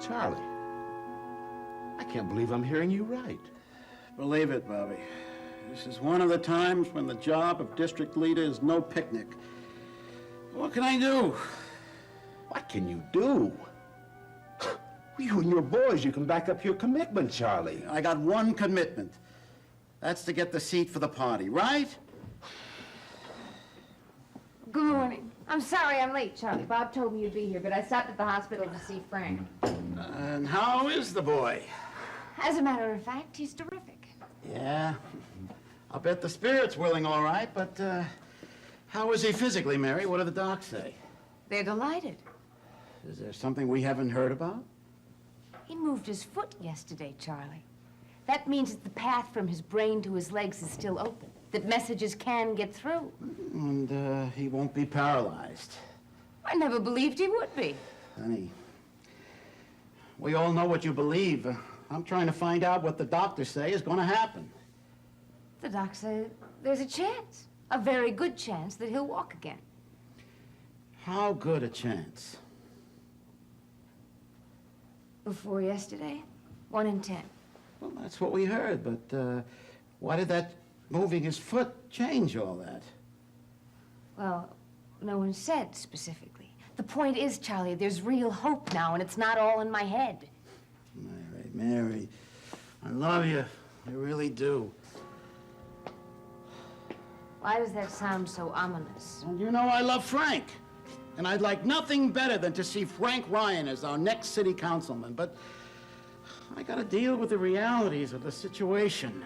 Charlie, I can't believe I'm hearing you right. Believe it, Bobby. This is one of the times when the job of district leader is no picnic. What can I do? What can you do? You and your boys, you can back up your commitment, Charlie. I got one commitment. That's to get the seat for the party, right? Good morning. I'm sorry I'm late, Charlie. Bob told me you'd be here, but I stopped at the hospital to see Frank. And how is the boy? As a matter of fact, he's terrific. Yeah. I'll bet the spirit's willing all right, but how is he physically, Mary? What do the docs say? They're delighted. Is there something we haven't heard about? He moved his foot yesterday, Charlie. That means that the path from his brain to his legs is still open, that messages can get through. And he won't be paralyzed. I never believed he would be. Honey, we all know what you believe. I'm trying to find out what the doctors say is going to happen. The doc said there's a chance, a very good chance, that he'll walk again. How good a chance? Before yesterday, 1 in 10. Well, that's what we heard, but why did that moving his foot change all that? Well, no one said specifically. The point is, Charlie, there's real hope now, and it's not all in my head. Mary, I love you. I really do. Why does that sound so ominous? And you know I love Frank. And I'd like nothing better than to see Frank Ryan as our next city councilman. But I gotta deal with the realities of the situation.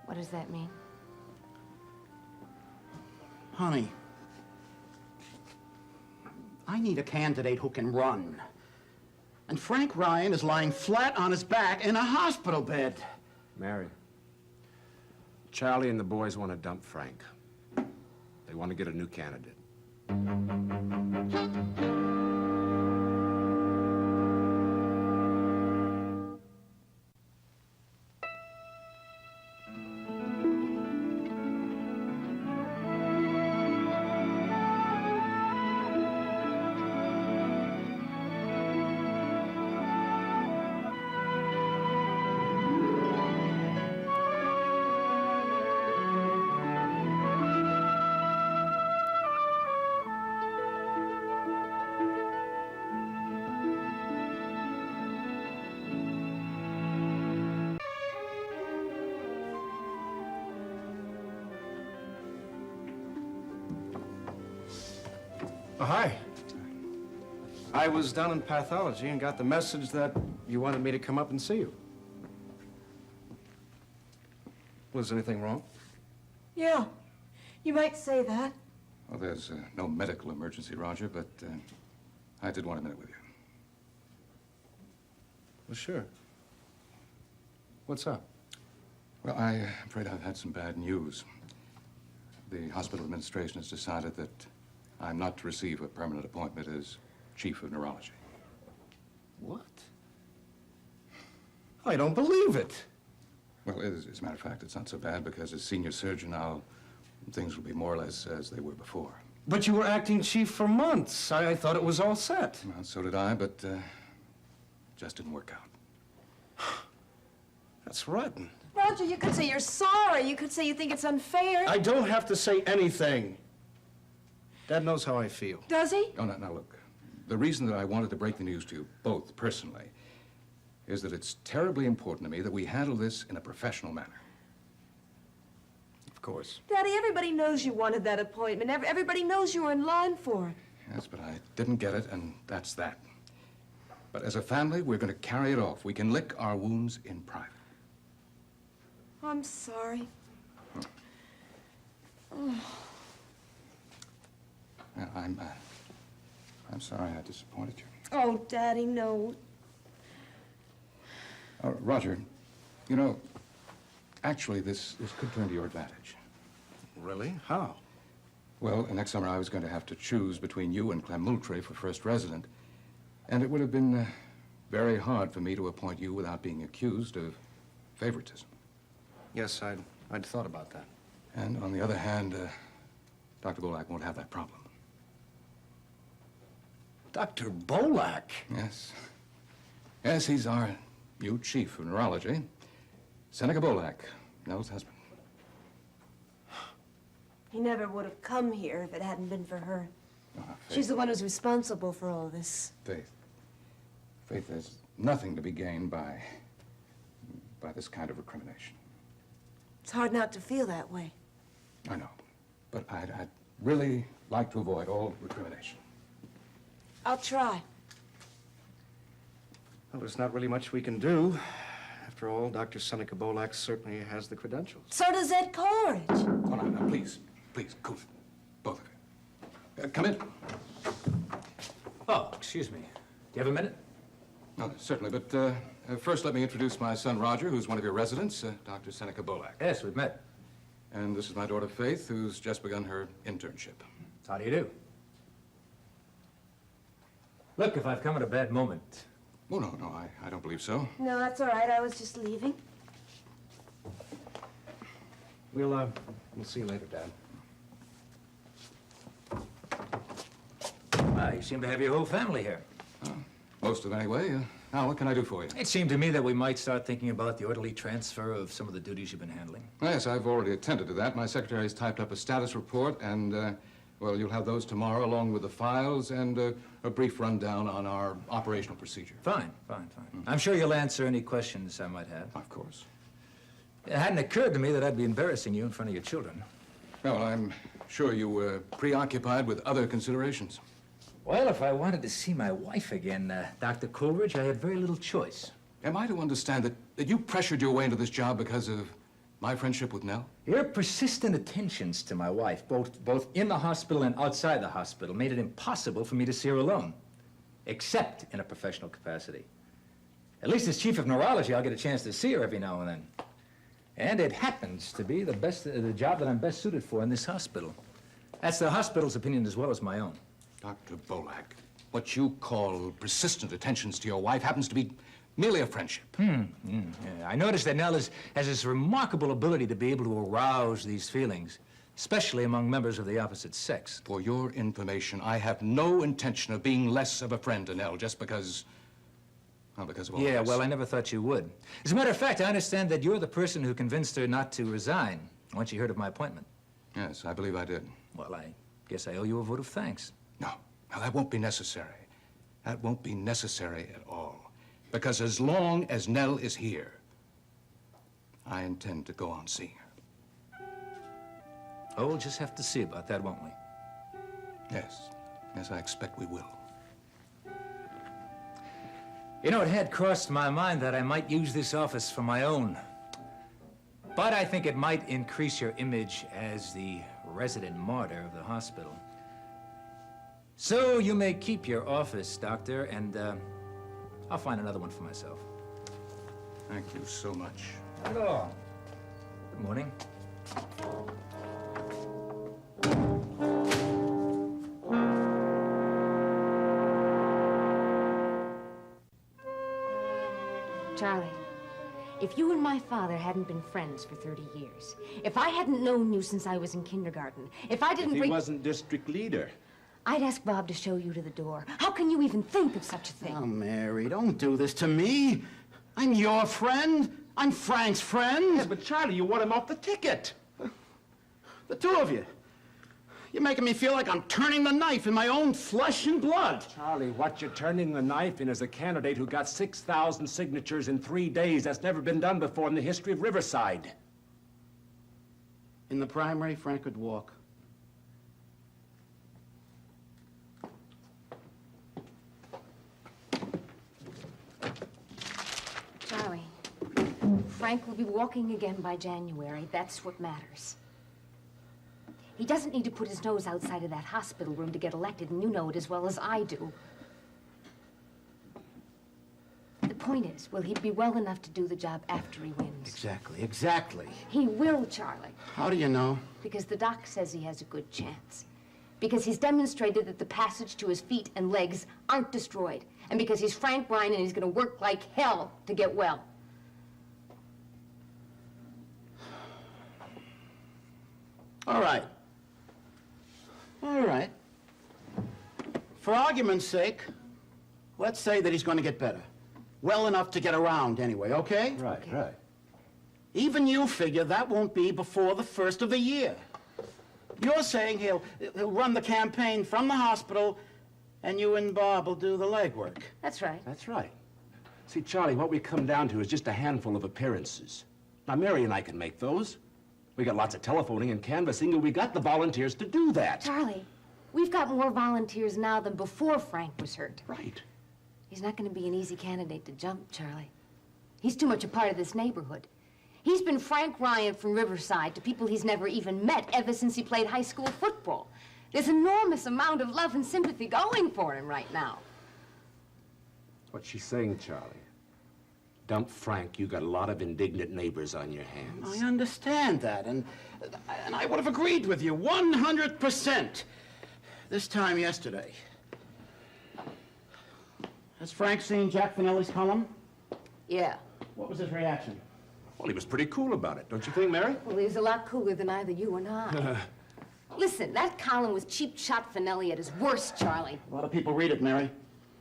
What does that mean? Honey, I need a candidate who can run. And Frank Ryan is lying flat on his back in a hospital bed. Mary, Charlie and the boys want to dump Frank. They want to get a new candidate. Oh, hi. I was down in pathology and got the message that you wanted me to come up and see you. Was anything wrong? Yeah, you might say that. Well, there's no medical emergency, Roger, but I did want a minute with you. Well, sure. What's up? Well, I'm afraid I've had some bad news. The hospital administration has decided that I'm not to receive a permanent appointment as chief of neurology. What? I don't believe it. Well, as a matter of fact, it's not so bad because as senior surgeon now, things will be more or less as they were before. But you were acting chief for months. I thought it was all set. Well, so did I, but just didn't work out. That's rotten. Roger, you could say you're sorry. You could say you think it's unfair. I don't have to say anything. Dad knows how I feel. Does he? Oh, now look. The reason that I wanted to break the news to you both personally is that it's terribly important to me that we handle this in a professional manner. Of course. Daddy, everybody knows you wanted that appointment. Everybody knows you were in line for it. Yes, but I didn't get it, and that's that. But as a family, we're going to carry it off. We can lick our wounds in private. I'm sorry. Oh. Well, I'm sorry I disappointed you. Oh, Daddy, no. Roger, you know, actually, this could turn to your advantage. Really? How? Well, next summer I was going to have to choose between you and Clem Moultrie for first resident, and it would have been very hard for me to appoint you without being accused of favoritism. Yes, I'd thought about that. And on the other hand, Dr. Golak won't have that problem. Dr. Bolak. Yes. Yes, he's our new chief of neurology. Seneca Bolak, Nell's husband. He never would have come here if it hadn't been for her. Oh, Faith. She's the one who's responsible for all this. Faith. Faith, there's nothing to be gained by this kind of recrimination. It's hard not to feel that way. I know. But I'd really like to avoid all recrimination. I'll try. Well, there's not really much we can do. After all, Dr. Seneca Bolak certainly has the credentials. So does Ed Coleridge. Oh, now, please, cool it. Both of you. Come in. Oh, excuse me. Do you have a minute? No, certainly, but first let me introduce my son, Roger, who's one of your residents, Dr. Seneca Bolak. Yes, we've met. And this is my daughter, Faith, who's just begun her internship. How do you do? Look, if I've come at a bad moment. Oh, no, I don't believe so. No, that's all right. I was just leaving. We'll see you later, Dad. Well, you seem to have your whole family here. Most of it, anyway. Now, what can I do for you? It seemed to me that we might start thinking about the orderly transfer of some of the duties you've been handling. Yes, I've already attended to that. My secretary's typed up a status report, and, well, you'll have those tomorrow, along with the files and a brief rundown on our operational procedure. Fine. I'm sure you'll answer any questions I might have. Of course. It hadn't occurred to me that I'd be embarrassing you in front of your children. Well, I'm sure you were preoccupied with other considerations. Well, if I wanted to see my wife again, Dr. Coleridge, I had very little choice. Am I to understand that you pressured your way into this job because of my friendship with Nell? Your persistent attentions to my wife, both in the hospital and outside the hospital, made it impossible for me to see her alone, except in a professional capacity. At least as chief of neurology, I'll get a chance to see her every now and then. And it happens to be the job that I'm best suited for in this hospital. That's the hospital's opinion as well as my own. Dr. Bolak, what you call persistent attentions to your wife happens to be merely a friendship. Yeah. I noticed that Nell has this remarkable ability to be able to arouse these feelings, especially among members of the opposite sex. For your information, I have no intention of being less of a friend to Nell just because... Well, because of all Yeah, this. well, I never thought you would. As a matter of fact, I understand that you're the person who convinced her not to resign once she heard of my appointment. Yes, I believe I did. Well, I guess I owe you a vote of thanks. No, that won't be necessary. That won't be necessary at all. Because as long as Nell is here, I intend to go on seeing her. Oh, we'll just have to see about that, won't we? Yes, I expect we will. You know, it had crossed my mind that I might use this office for my own. But I think it might increase your image as the resident martyr of the hospital. So you may keep your office, Doctor, and I'll find another one for myself. Thank you so much. Not at all. Good morning. Charlie, if you and my father hadn't been friends for 30 years, if I hadn't known you since I was in kindergarten, if I didn't He bring... wasn't district leader. I'd ask Bob to show you to the door. How can you even think of such a thing? Oh, Mary, don't do this to me. I'm your friend. I'm Frank's friend. Yeah, but Charlie, you want him off the ticket. The two of you. You're making me feel like I'm turning the knife in my own flesh and blood. Charlie, what you're turning the knife in is a candidate who got 6,000 signatures in 3 days. That's never been done before in the history of Riverside. In the primary, Frank could walk. Charlie, Frank will be walking again by January. That's what matters. He doesn't need to put his nose outside of that hospital room to get elected, and you know it as well as I do. The point is, will he be well enough to do the job after he wins? Exactly. He will, Charlie. How do you know? Because the doc says he has a good chance. Because he's demonstrated that the passage to his feet and legs aren't destroyed. And because he's Frank Ryan and he's going to work like hell to get well. All right. For argument's sake, let's say that he's going to get better. Well enough to get around anyway, okay? Right. Even you figure that won't be before the first of the year. You're saying he'll run the campaign from the hospital, and you and Bob will do the legwork. That's right. That's right. See, Charlie, what we come down to is just a handful of appearances. Now, Mary and I can make those. We got lots of telephoning and canvassing, and we got the volunteers to do that. Charlie, we've got more volunteers now than before Frank was hurt. Right. He's not going to be an easy candidate to jump, Charlie. He's too much a part of this neighborhood. He's been Frank Ryan from Riverside to people he's never even met ever since he played high school football. There's an enormous amount of love and sympathy going for him right now. What she's saying, Charlie. Dump Frank, you got a lot of indignant neighbors on your hands. I understand that, and I would have agreed with you 100% this time yesterday. Has Frank seen Jack Finelli's column? Yeah. What was his reaction? Well, he was pretty cool about it, don't you think, Mary? Well, he was a lot cooler than either you or I. Listen, that column was cheap shot Finelli at his worst, Charlie. A lot of people read it, Mary.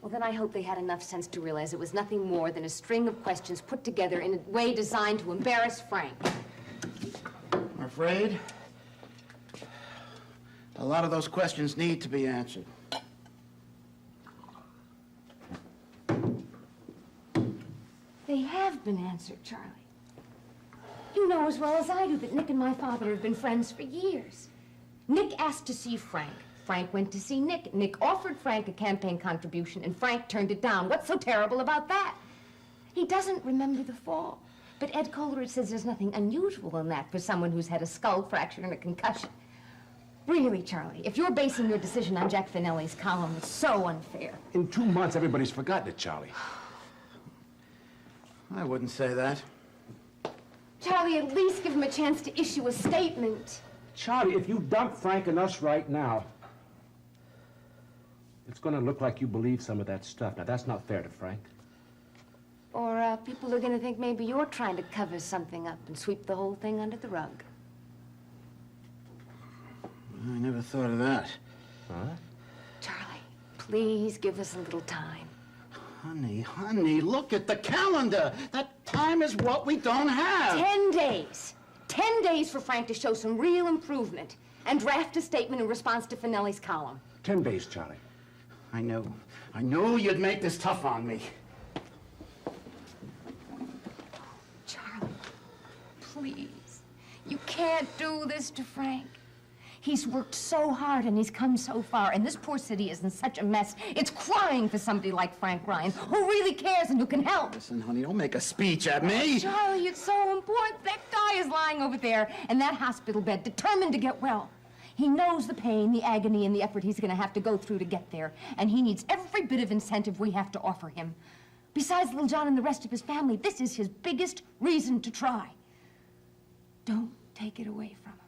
Well, then I hope they had enough sense to realize it was nothing more than a string of questions put together in a way designed to embarrass Frank. I'm afraid a lot of those questions need to be answered. They have been answered, Charlie. You know as well as I do that Nick and my father have been friends for years. Nick asked to see Frank. Frank went to see Nick. Nick offered Frank a campaign contribution, and Frank turned it down. What's so terrible about that? He doesn't remember the fall. But Ed Coleridge says there's nothing unusual in that for someone who's had a skull fracture and a concussion. Really, Charlie, if you're basing your decision on Jack Finelli's column, it's so unfair. In 2 months, everybody's forgotten it, Charlie. I wouldn't say that. Charlie, at least give him a chance to issue a statement. Charlie, if you dump Frank and us right now, it's going to look like you believe some of that stuff. Now, that's not fair to Frank. Or people are going to think maybe you're trying to cover something up and sweep the whole thing under the rug. I never thought of that. Huh? Charlie, please give us a little time. Honey, look at the calendar. That time is what we don't have. 10 days. 10 days for Frank to show some real improvement and draft a statement in response to Finelli's column. 10 days, Charlie. I knew you'd make this tough on me. Charlie, please. You can't do this to Frank. He's worked so hard and he's come so far, and this poor city is in such a mess. It's crying for somebody like Frank Ryan, who really cares and who can help. Listen, honey, don't make a speech at me. Charlie, it's so important. That guy is lying over there in that hospital bed, determined to get well. He knows the pain, the agony, and the effort he's going to have to go through to get there, and he needs every bit of incentive we have to offer him. Besides Little John and the rest of his family, this is his biggest reason to try. Don't take it away from him.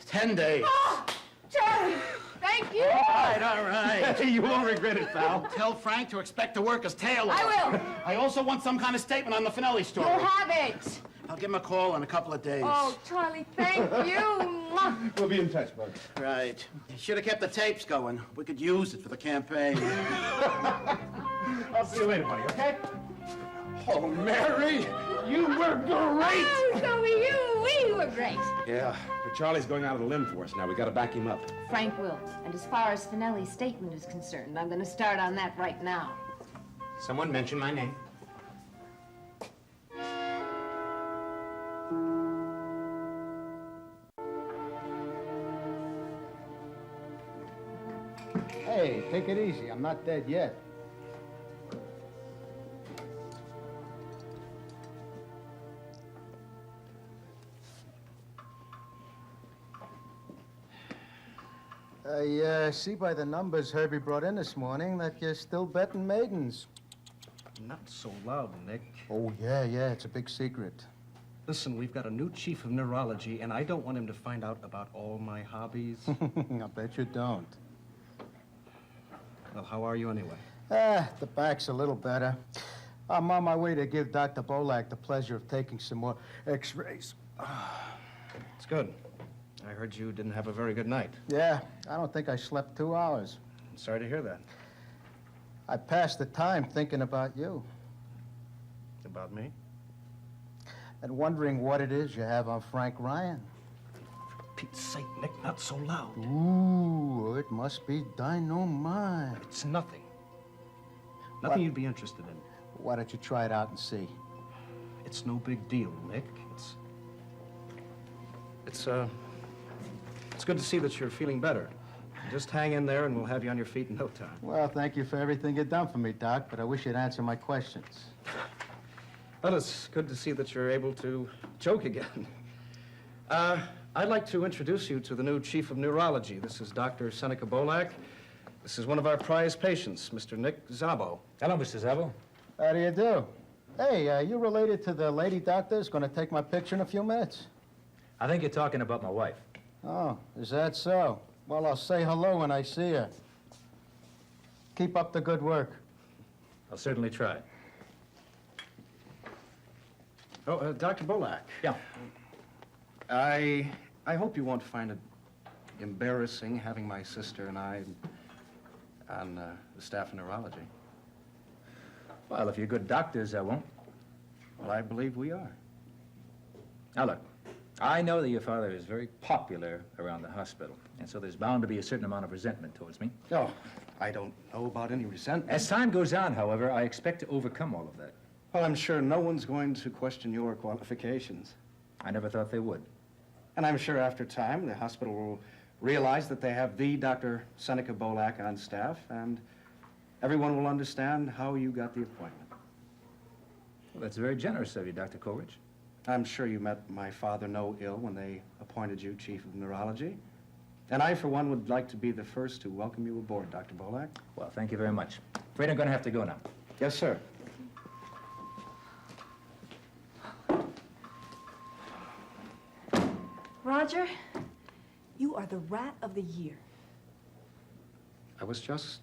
Ten days. Oh, Charlie, thank you. All right. You won't regret it, pal. Tell Frank to expect to work his tail off. I will. I also want some kind of statement on the Finelli story. You'll have it. I'll give him a call in a couple of days. Oh, Charlie, thank you. Mwah. We'll be in touch, Bud. Right. Should have kept the tapes going. We could use it for the campaign. I'll see you later, buddy, okay? Oh, Mary, you were great. Oh, so were you. We were great. Yeah, but Charlie's going out on a limb for us now. We got to back him up. Frank will. And as far as Finelli's statement is concerned, I'm going to start on that right now. Someone mentioned my name. Hey, take it easy. I'm not dead yet. I see by the numbers Herbie brought in this morning that you're still betting maidens. Not so loud, Nick. Oh, yeah, it's a big secret. Listen, we've got a new chief of neurology, and I don't want him to find out about all my hobbies. I bet you don't. Well, how are you anyway? The back's a little better. I'm on my way to give Dr. Bolak the pleasure of taking some more x-rays. It's good. I heard you didn't have a very good night. Yeah, I don't think I slept 2 hours. I'm sorry to hear that. I passed the time thinking about you About me? and wondering what it is you have on Frank Ryan. Pete's sake, Nick, not so loud. Ooh, it must be dynamite. It's nothing. What? Nothing you'd be interested in. Why don't you try it out and see? It's no big deal, Nick. It's good to see that you're feeling better. Just hang in there and we'll have you on your feet in no time. Well, thank you for everything you've done for me, Doc, but I wish you'd answer my questions. Well, it's good to see that you're able to joke again. I'd like to introduce you to the new chief of neurology. This is Dr. Seneca Bolak. This is one of our prize patients, Mr. Nick Szabo. Hello, Mr. Szabo. How do you do? Hey, you related to the lady doctor who's going to take my picture in a few minutes? I think you're talking about my wife. Oh, is that so? Well, I'll say hello when I see her. Keep up the good work. I'll certainly try. Oh, Dr. Bolak. Yeah. I hope you won't find it embarrassing having my sister and I on the staff of neurology. Well, if you're good doctors, I won't. Well, I believe we are. Now, look, I know that your father is very popular around the hospital, and so there's bound to be a certain amount of resentment towards me. Oh, I don't know about any resentment. As time goes on, however, I expect to overcome all of that. Well, I'm sure no one's going to question your qualifications. I never thought they would. And I'm sure after time, the hospital will realize that they have the Dr. Seneca Bolak on staff, and everyone will understand how you got the appointment. Well, that's very generous of you, Dr. Coleridge. I'm sure you met my father no ill when they appointed you chief of neurology. And I, for one, would like to be the first to welcome you aboard, Dr. Bolak. Well, thank you very much. Afraid I'm going to have to go now. Yes, sir. Roger, you are the rat of the year. I was just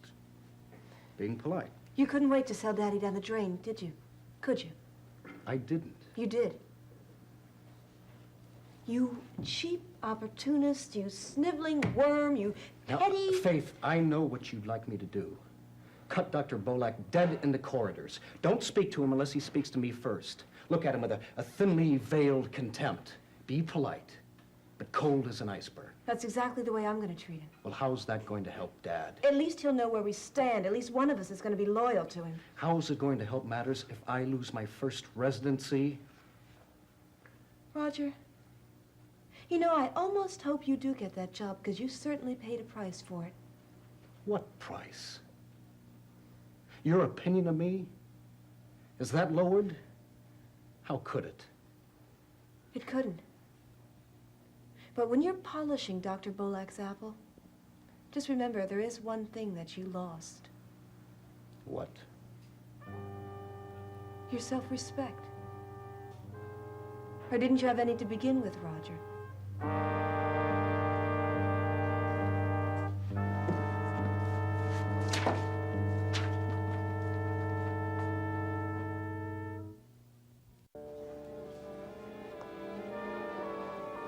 being polite. You couldn't wait to sell Daddy down the drain, did you? Could you? I didn't. You did. You cheap opportunist, you sniveling worm, you petty... Now, Faith, I know what you'd like me to do. Cut Dr. Bolak dead in the corridors. Don't speak to him unless he speaks to me first. Look at him with a thinly veiled contempt. Be polite, but cold as an iceberg. That's exactly the way I'm going to treat him. Well, how's that going to help Dad? At least he'll know where we stand. At least one of us is going to be loyal to him. How's it going to help matters if I lose my first residency? Roger, you know, I almost hope you do get that job, because you certainly paid a price for it. What price? Your opinion of me? Is that lowered? How could it? It couldn't. But when you're polishing Dr. Bolak's apple, just remember there is one thing that you lost. What? Your self-respect. Or didn't you have any to begin with, Roger?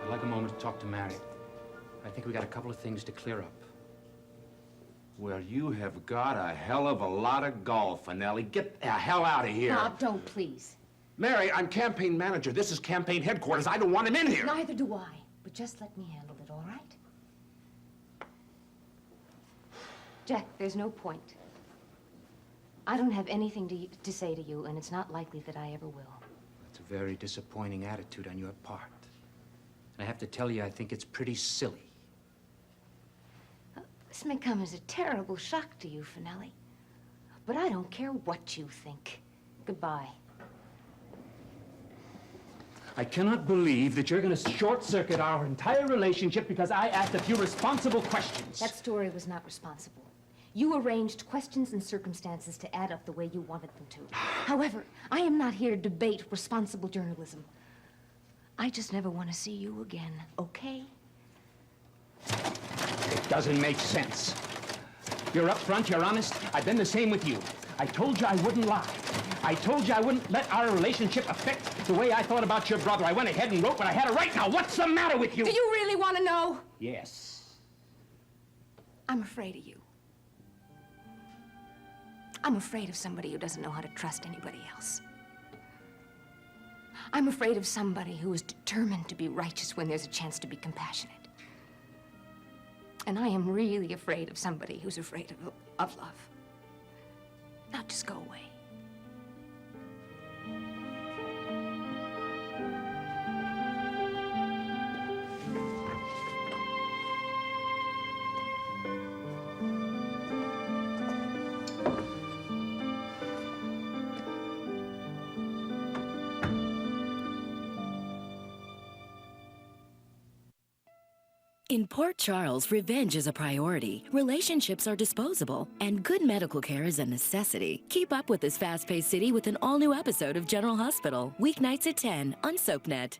I'd like a moment to talk to Mary. I think we got a couple of things to clear up. Well, you have got a hell of a lot of gall, Finelli. Get the hell out of here. Bob, don't, please. Mary, I'm campaign manager. This is campaign headquarters. I don't want him in here. Neither do I. But just let me handle it, all right? Jack, there's no point. I don't have anything to say to you, and it's not likely that I ever will. That's a very disappointing attitude on your part. And I have to tell you, I think it's pretty silly. This may come as a terrible shock to you, Finelli. But I don't care what you think. Goodbye. I cannot believe that you're going to short-circuit our entire relationship because I asked a few responsible questions. That story was not responsible. You arranged questions and circumstances to add up the way you wanted them to. However, I am not here to debate responsible journalism. I just never want to see you again, okay? It doesn't make sense. You're upfront, you're honest. I've been the same with you. I told you I wouldn't lie. I told you I wouldn't let our relationship affect the way I thought about your brother. I went ahead and wrote what I had to write. Now, what's the matter with you? Do you really want to know? Yes. I'm afraid of you. I'm afraid of somebody who doesn't know how to trust anybody else. I'm afraid of somebody who is determined to be righteous when there's a chance to be compassionate. And I am really afraid of somebody who's afraid of love. Now just go away. In Port Charles, revenge is a priority, relationships are disposable, and good medical care is a necessity. Keep up with this fast-paced city with an all-new episode of General Hospital, weeknights at 10 on SoapNet.